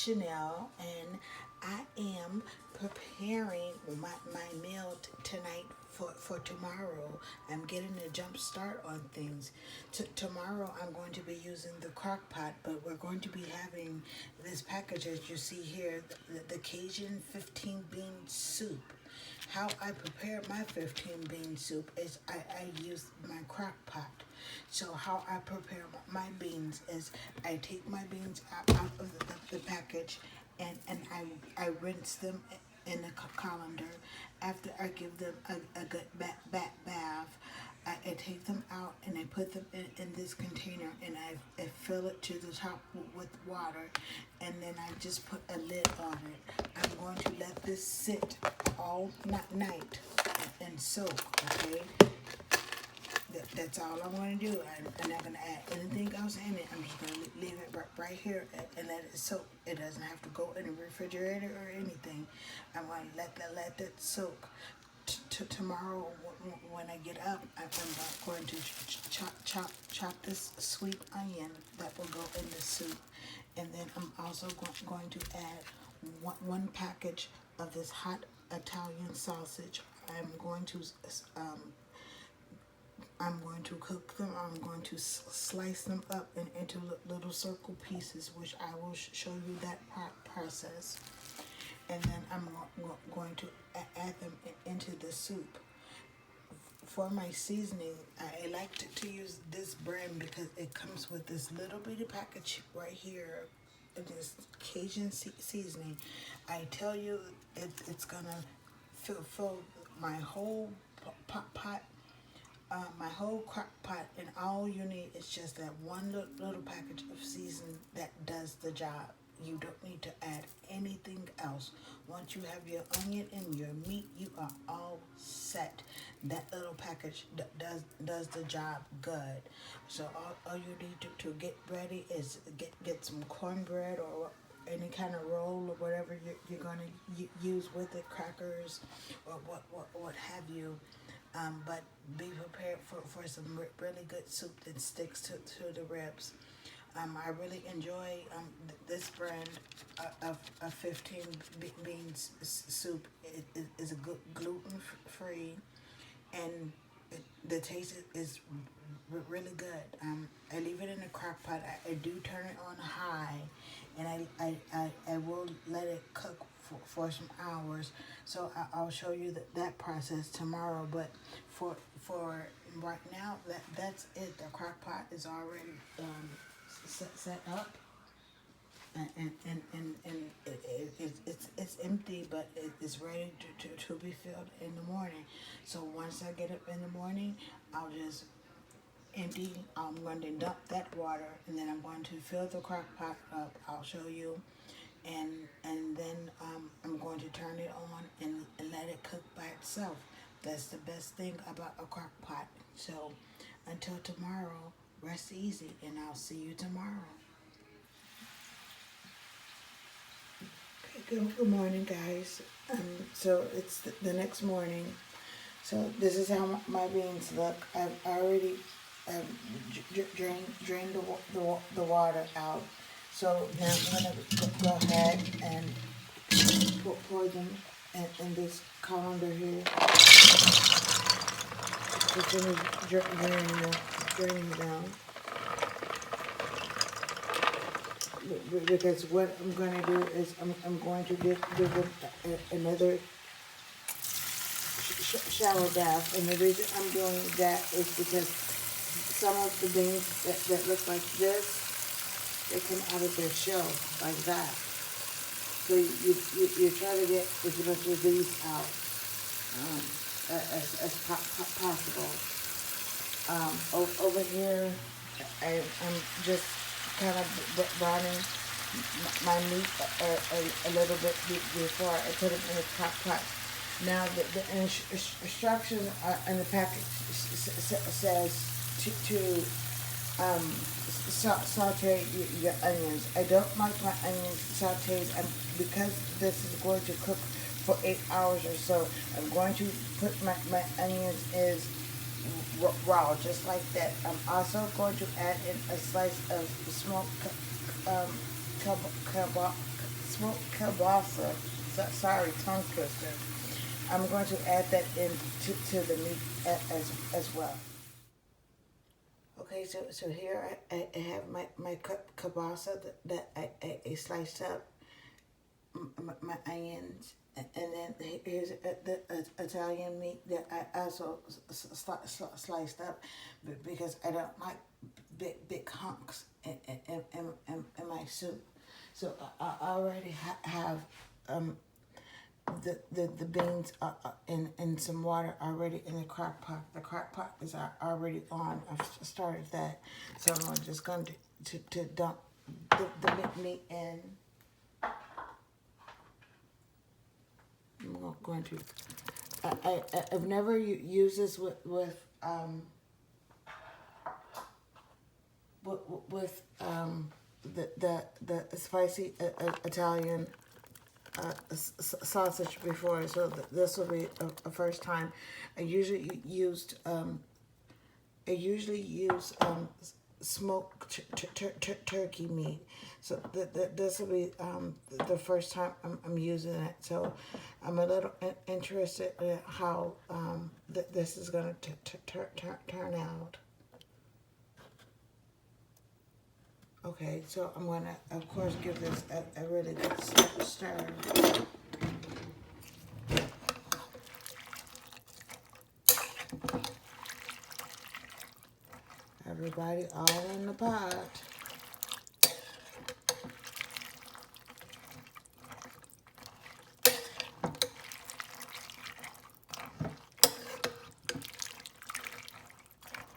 Chanel, and I am preparing my meal tonight for tomorrow. I'm getting a jump start on things. Tomorrow I'm going to be using the crock pot, but we're going to be having this package as you see here, the Cajun 15 bean soup. How I prepare my 15 bean soup is I use my crock pot. So how I prepare my beans is I take my beans out of the package, and I rinse them in a colander. After I give them a good bath, I take them out and I put them in this container, and I fill it to the top with water, and then I just put a lid on it. I'm going to let this sit all night and soak, okay? That's all I'm going to do. I'm not going to add anything else in it. I'm just going to leave it right here and let it soak. It doesn't have to go in the refrigerator or anything. I'm going to let that soak. Tomorrow when I get up, I'm going to chop this sweet onion that will go in the soup, and then I'm also going to add one package of this hot Italian sausage. Um, I'm going to cook them. I'm going to slice them up into little circle pieces, which I will show you that process. And then I'm going to add them into the soup. For my seasoning, I like to use this brand because it comes with this little bitty package right here. This Cajun seasoning. I tell you, it's gonna fill my whole pot, my whole crock pot, and all you need is just that one little package of seasoning that does the job. You don't need to add anything else. Once you have your onion and your meat, you are all set. That little package does the job good. So all you need to get ready is get some cornbread or any kind of roll or whatever you're going to use with it, crackers or what have you. But be prepared for some really good soup that sticks to the ribs. I really enjoy this brand of 15 beans soup. It is a good gluten free, and the taste is really good. I leave it in a crock pot. I do turn it on high, and I will let it cook for some hours. So I'll show you that process tomorrow. But for right now, that's it. The crock pot is already set up, and it's empty, but it's ready to be filled in the morning. So once I get up in the morning, I'll just empty. I'm going to dump that water, and then I'm going to fill the crock pot up. I'll show you, and then I'm going to turn it on and let it cook by itself. That's the best thing about a crock pot. So until tomorrow, rest easy, and I'll see you tomorrow. Okay, good morning, guys. So it's the next morning. So this is how my beans look. I've already drained the water out. So now I'm going to go ahead and pour them in this colander here. Just going to drain them down. Because what I'm going to do is I'm going to give them another shower bath. And the reason I'm doing that is because some of the beans that look like this, they come out of their shell like that. So you try to get as much of these out as possible. Over here, I'm just kind of browning my meat a little bit before I put them in the crock pot. Now the instruction in the package says to saute your onions. I don't like my onions sauteed, because this is going to cook for 8 hours or so. I'm going to put my onions is raw, just like that. I'm also going to add in a slice of smoked smoked kielbasa. Sorry, tongue twister. I'm going to add that in to the meat as well. Okay, so here I have my kielbasa that I sliced up, my onions, and then here's the Italian meat that I also sliced up because I don't like big hunks in my soup. So I already have um, the beans in some water already in the crock pot. The crock pot is already on. I've started that. So I'm just going to dump the meat in. I'm going to. I've never used this with the spicy Italian sausage before, so this will be a first time. I usually used smoked turkey meat, so this will be the first time I'm using it. So I'm a little interested in how this is going to turn out. Okay, so I'm going to, of course, give this a really good stir. Everybody all in the pot.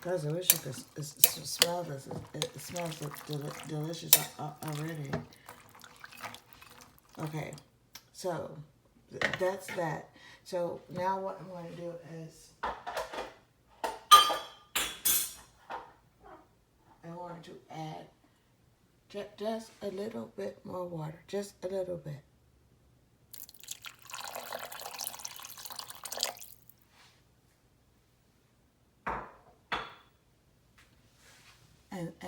Guys, I wish you could smell this. It smells delicious already. Okay, so that's that. So now what I'm going to do is I'm going to add just a little bit more water, just a little bit.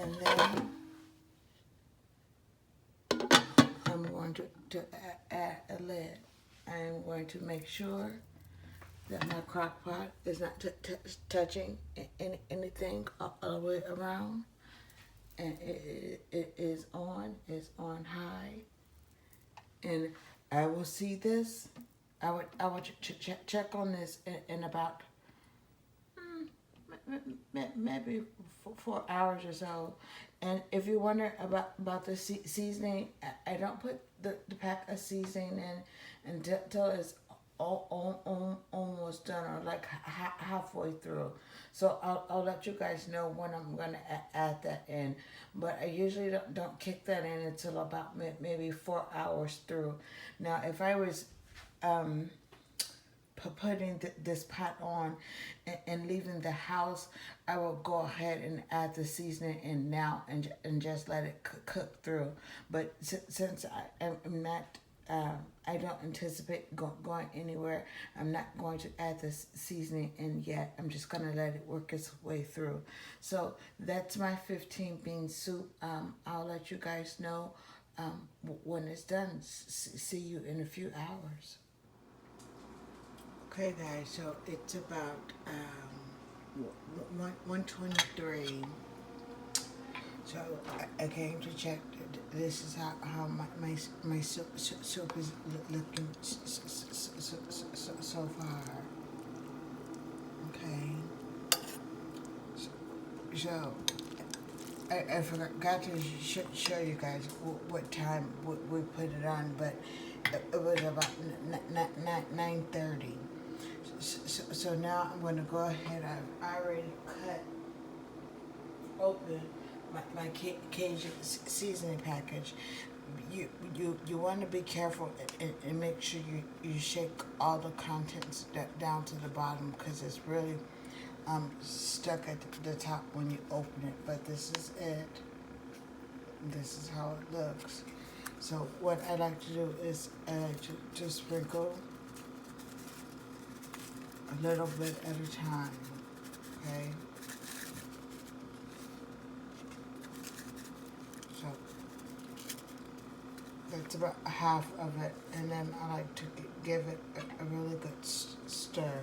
And then I'm going to add a lid. I'm going to make sure that my crock pot is not touching anything all the way around. And it is on high. And I will see this. I would check on this in about maybe 4 hours or so. And if you wonder about the seasoning, I don't put the pack of seasoning in until it's almost done, or like halfway through. So I'll let you guys know when I'm going to add that in. But I usually don't kick that in until about maybe 4 hours through. Now, if I was putting this pot on and leaving the house, I will go ahead and add the seasoning in now and just let it cook through. But since I'm not, I don't anticipate going anywhere, I'm not going to add the seasoning in yet. I'm just going to let it work its way through. So that's my 15 bean soup. I'll let you guys know when it's done. See you in a few hours. Okay, guys, so it's about 1:23. So I came to check. This is how my soup is looking so far. Okay. So I forgot to show you guys what time we put it on, but it was about 9:30. So now I'm going to go ahead. I've already cut open my Cajun seasoning package. You want to be careful and make sure you shake all the contents down to the bottom, because it's really stuck at the top when you open it. But this is it. This is how it looks. So what I like to do is to sprinkle a little bit at a time, okay? So It's about half of it, and then I like to give it a really good stir.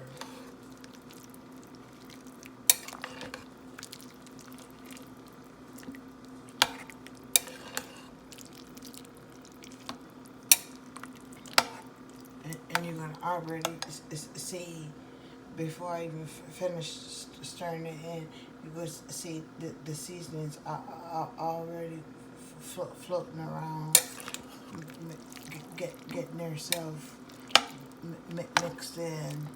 And you're gonna already see, before I even finish stirring it in, you go see the seasonings are already floating around, getting themselves mixed in.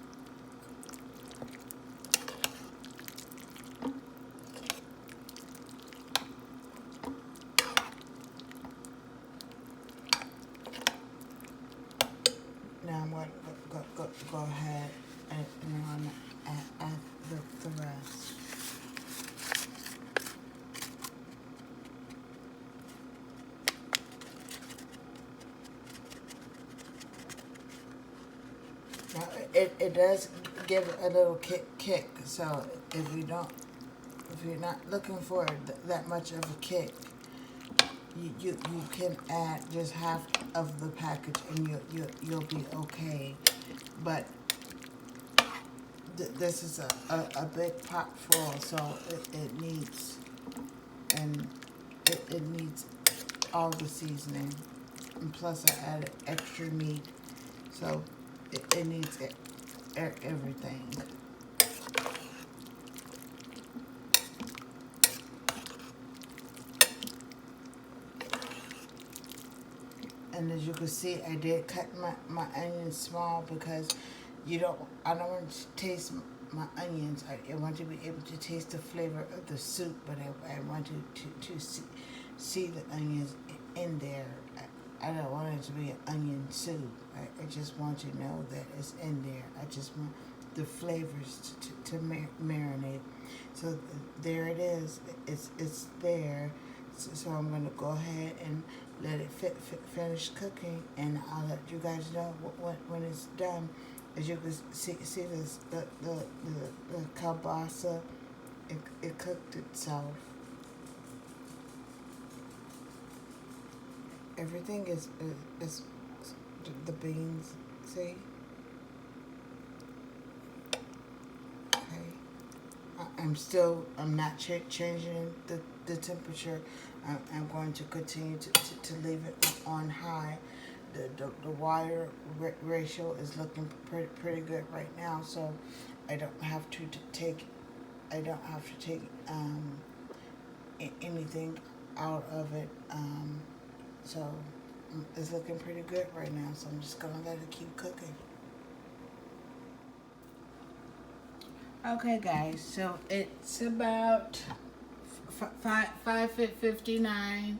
Now I'm going to go ahead and I'm going to add the rest. Now it does give it a little kick. So if you're not looking for that much of a kick, you can add just half of the package and you'll be okay. But this is a big pot full, so it needs it needs all the seasoning, and plus I added extra meat, so it needs everything. And as you can see, I did cut my onions small because I don't want to taste my onions. I want to be able to taste the flavor of the soup, but I want to see the onions in there. I don't want it to be an onion soup. I just want to know that it's in there. I just want the flavors to marinate. So there it is. It's there. So I'm going to go ahead and let it finish cooking, and I'll let you guys know when it's done. As you can see this, the kielbasa, it cooked itself. Everything is the beans. See? Okay. I'm not changing the temperature. I'm going to continue to leave it on high. The water ratio is looking pretty good right now, so I don't have to take anything out of it. So it's looking pretty good right now, so I'm just gonna let it keep cooking. Okay, guys, so it's about 5:59,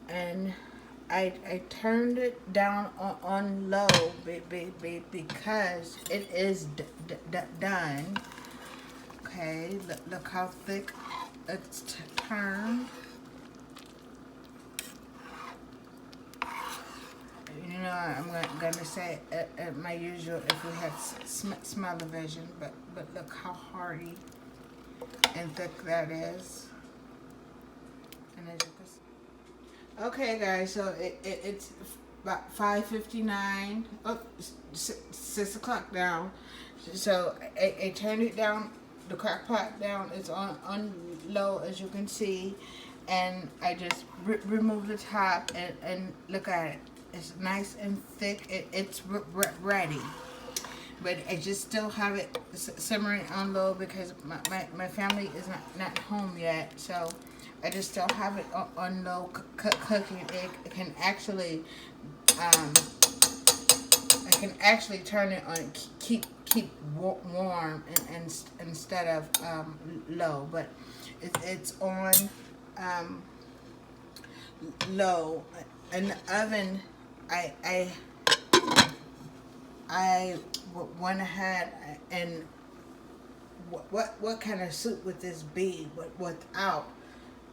and I turned it down on low because it is done. Okay, look how thick it's turned. You know, I'm gonna say at my usual, if we had smell-o-vision, but look how hearty and thick that is. And as you can see. Okay, guys, so it's about 5:59. Oh, 6 o'clock now. So I turned it down, the crock pot down. It's on low, as you can see, and I just removed the top and look at it. It's nice and thick. It's ready. But I just still have it simmering on low because my family is not home yet. So I just still have it on low cooking. It can actually, I can actually turn it on, keep warm and instead of low. But it's on low. In the oven, I went ahead and what kind of soup would this be without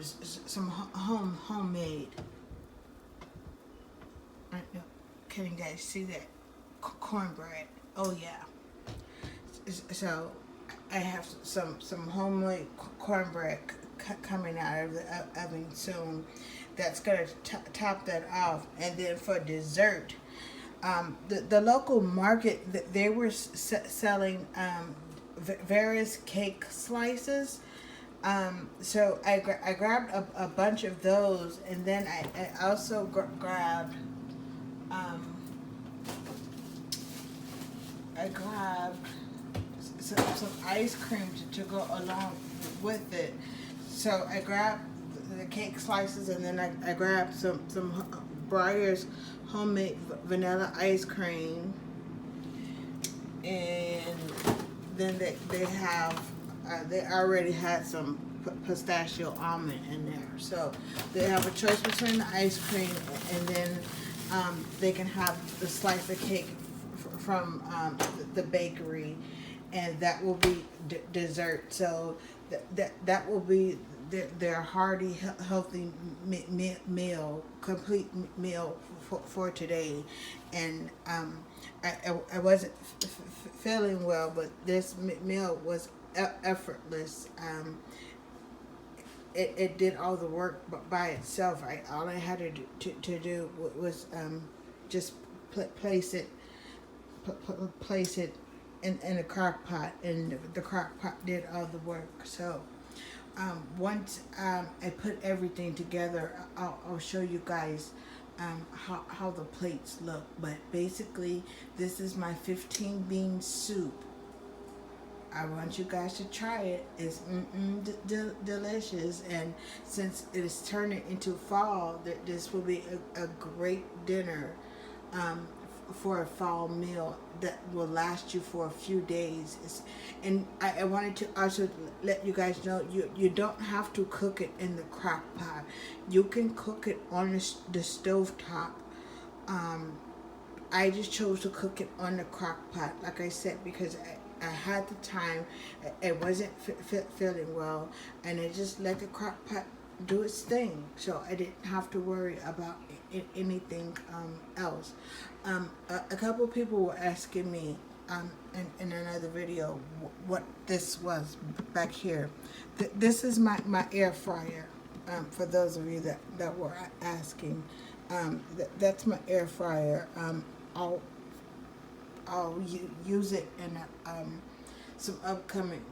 some homemade? Can you guys see that cornbread? Oh yeah. So I have some homemade cornbread coming out of the oven soon. that's gonna top that off. And then for dessert, the local market, they were selling various cake slices. So I grabbed a bunch of those, and then I also grabbed um, I grabbed some ice cream to go along with it. So I grabbed the cake slices, and then I grabbed some Breyer's homemade vanilla ice cream, and then they have they already had some pistachio almond in there. So they have a choice between the ice cream, and then they can have the slice of cake from the bakery, and that will be dessert. So that will be their hearty, healthy meal, complete meal for today. And I wasn't feeling well, but this meal was effortless. It did all the work by itself. All I had to do was just place it in a crock pot, and the crock pot did all the work. So once I put everything together, I'll show you guys how the plates look. But basically, this is my 15 bean soup. I want you guys to try it. It's delicious, and since it is turning into fall, this will be a great dinner for a fall meal that will last you for a few days. And I wanted to also let you guys know, you don't have to cook it in the crock pot. You can cook it on the stove top. I just chose to cook it on the crock pot, like I said, because I had the time. I wasn't feeling well, and I just let the crock pot do its thing, so I didn't have to worry about anything else. A couple people were asking me in another video what this was back here. This is my air fryer. For those of you that were asking, that's my air fryer. I'll use it in some upcoming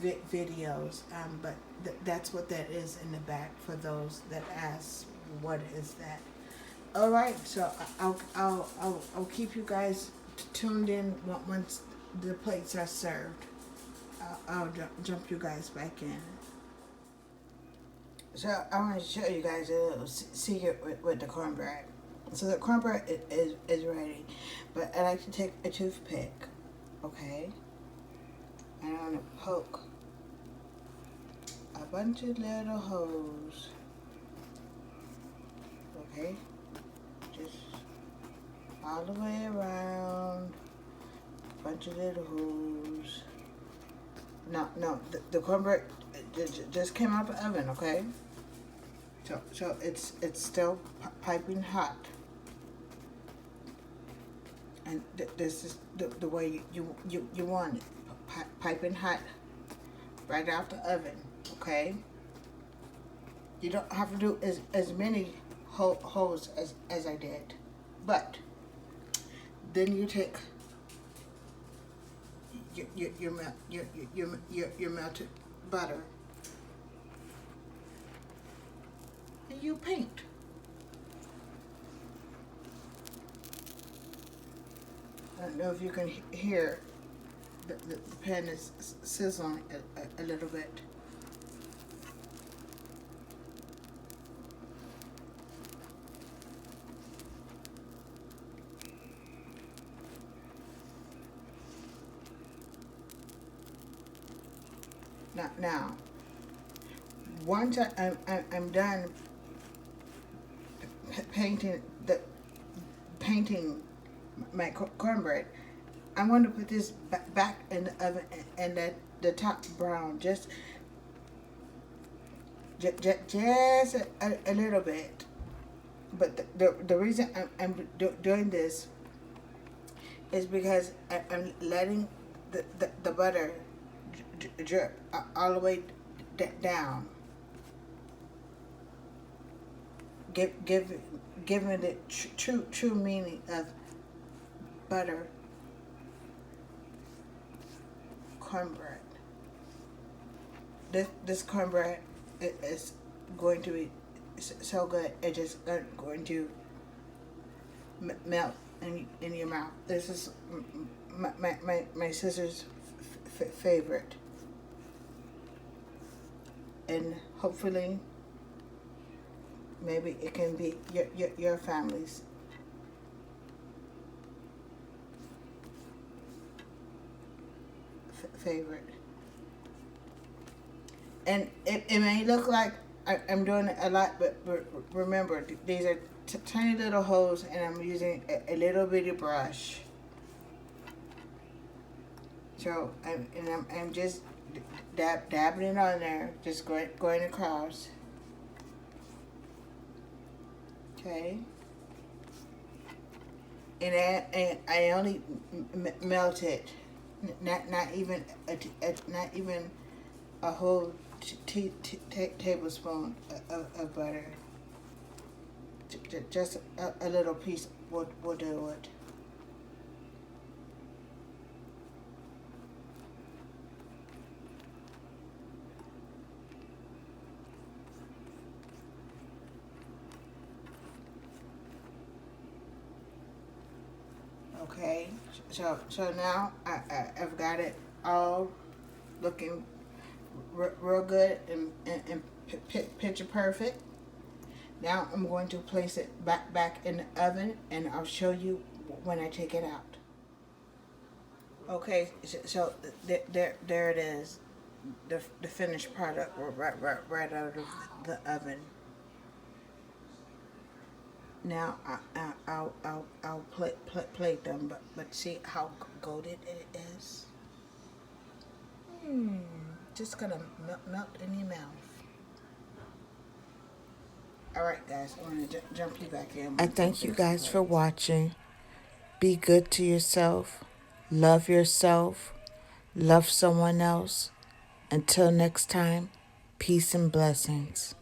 videos, but that's what that is in the back for those that ask what is that. All right, so I'll keep you guys tuned in once the plates are served. I'll jump you guys back in. So I want to show you guys a little secret with the cornbread. So the cornbread is ready, but I like to take a toothpick, okay, and I'm going to poke a bunch of little holes, okay, just all the way around, a bunch of little holes. No, the cornbread just came out of the oven, okay, so it's still piping hot. And this is the way you want it, piping hot, right out the oven, okay? You don't have to do as many holes as I did, but then you take your melted butter, and you paint. I don't know if you can hear the pan is sizzling a little bit. Now, once I'm done painting my cornbread, I'm going to put this back in the oven and let the top brown just a little bit. But the reason I'm doing this is because I'm letting the butter drip all the way down. giving it true meaning of butter cornbread. This cornbread is going to be so good. It just going to melt in your mouth. This is my sister's favorite, and hopefully maybe it can be your family's favorite. And it may look like I'm doing a lot, but remember, these are tiny little holes, and I'm using a little bitty brush. So I'm just dabbing it on there, just going across. Okay. And I only melt it, not even not even a whole tablespoon of butter. Just a little piece will do it. Okay, so now I've got it all looking real good and picture perfect. Now I'm going to place it back in the oven, and I'll show you when I take it out. Okay, so there it is, the finished product right out of the oven. Now I'll plate them, but see how golden it is. Just gonna melt in your mouth. All right, guys, I'm gonna jump you back in. I thank you guys for watching. Be good to yourself. Love someone else. Until next time, peace and blessings.